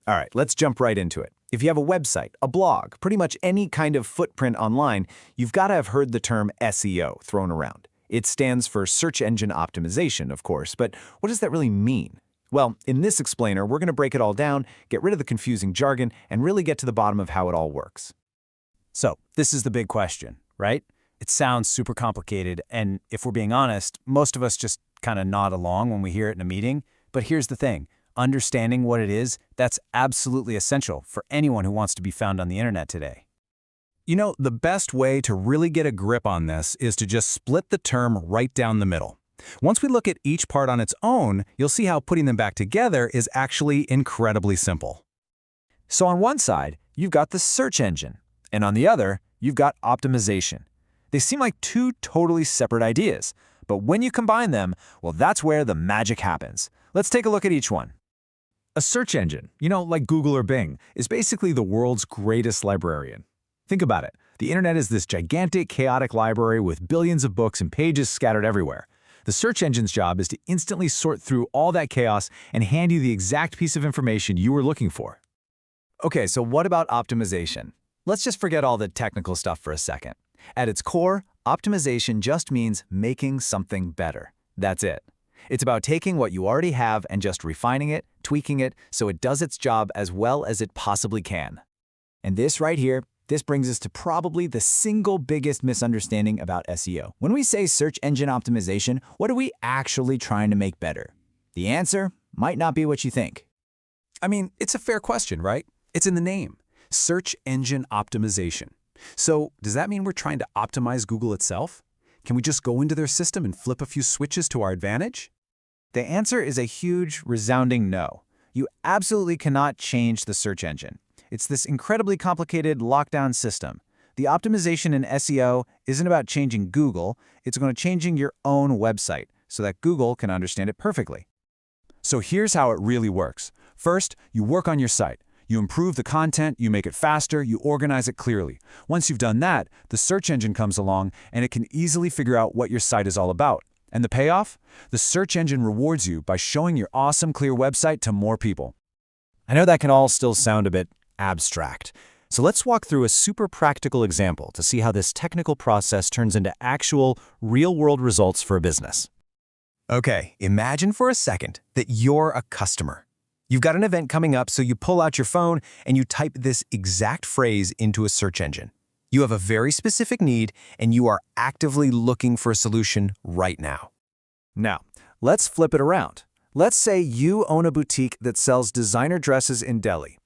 All right, let's jump right into it. If you have a website, a blog, pretty much any kind of footprint online, you've got to have heard the term SEO thrown around. It stands for search engine optimization, of course, but what does that really mean? Well, in this explainer, we're going to break it all down, get rid of the confusing jargon, and really get to the bottom of how it all works. So, this is the big question, right? It sounds super complicated, and if we're being honest, most of us just kind of nod along when we hear it in a meeting. But here's the thing. Understanding what it is, that's absolutely essential for anyone who wants to be found on the internet today. You know, the best way to really get a grip on this is to just split the term right down the middle. Once we look at each part on its own, you'll see how putting them back together is actually incredibly simple. So on one side, you've got the search engine, and on the other, you've got optimization. They seem like two totally separate ideas, but when you combine them, well, that's where the magic happens. Let's take a look at each one. A search engine, like Google or Bing, is basically the world's greatest librarian. Think about it. The internet is this gigantic, chaotic library with billions of books and pages scattered everywhere. The search engine's job is to instantly sort through all that chaos and hand you the exact piece of information you were looking for. Okay, so what about optimization? Let's just forget all the technical stuff for a second. At its core, optimization just means making something better. That's it. It's about taking what you already have and just refining it, tweaking it, so it does its job as well as it possibly can. And this right here, this brings us to probably the single biggest misunderstanding about SEO. When we say search engine optimization, what are we actually trying to make better? The answer might not be what you think. I mean, it's a fair question, right? It's in the name. Search engine optimization. So, does that mean we're trying to optimize Google itself? Can we just go into their system and flip a few switches to our advantage? The answer is a huge, resounding no. You absolutely cannot change the search engine. It's this incredibly complicated lockdown system. The optimization in SEO isn't about changing Google, it's going to changing your own website so that Google can understand it perfectly. So here's how it really works. First, you work on your site. You improve the content, you make it faster, you organize it clearly. Once you've done that, the search engine comes along and it can easily figure out what your site is all about. And the payoff? The search engine rewards you by showing your awesome, clear website to more people. I know that can all still sound a bit abstract. So let's walk through a super practical example to see how this technical process turns into actual, real-world results for a business. Okay, imagine for a second that you're a customer. You've got an event coming up, so you pull out your phone and you type this exact phrase into a search engine. You have a very specific need, and you are actively looking for a solution right now. Now, let's flip it around. Let's say you own a boutique that sells designer dresses in Delhi.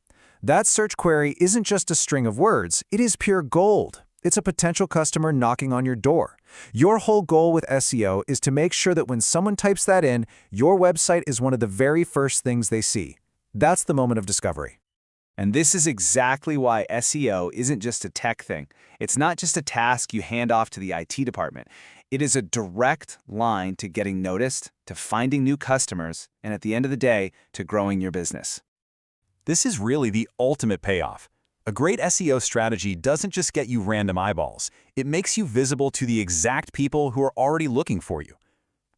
That search query isn't just a string of words, it is pure gold. It's a potential customer knocking on your door. Your whole goal with SEO is to make sure that when someone types that in, your website is one of the very first things they see. That's the moment of discovery. And this is exactly why SEO isn't just a tech thing. It's not just a task you hand off to the IT department. It is a direct line to getting noticed, to finding new customers, and at the end of the day, to growing your business. This is really the ultimate payoff. A great SEO strategy doesn't just get you random eyeballs. It makes you visible to the exact people who are already looking for you.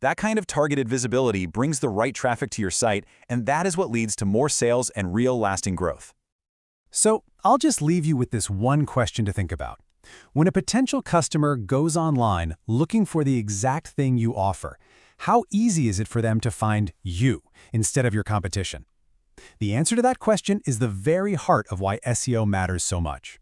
That kind of targeted visibility brings the right traffic to your site, and that is what leads to more sales and real lasting growth. So I'll just leave you with this one question to think about. When a potential customer goes online looking for the exact thing you offer, how easy is it for them to find you instead of your competition? The answer to that question is the very heart of why SEO matters so much.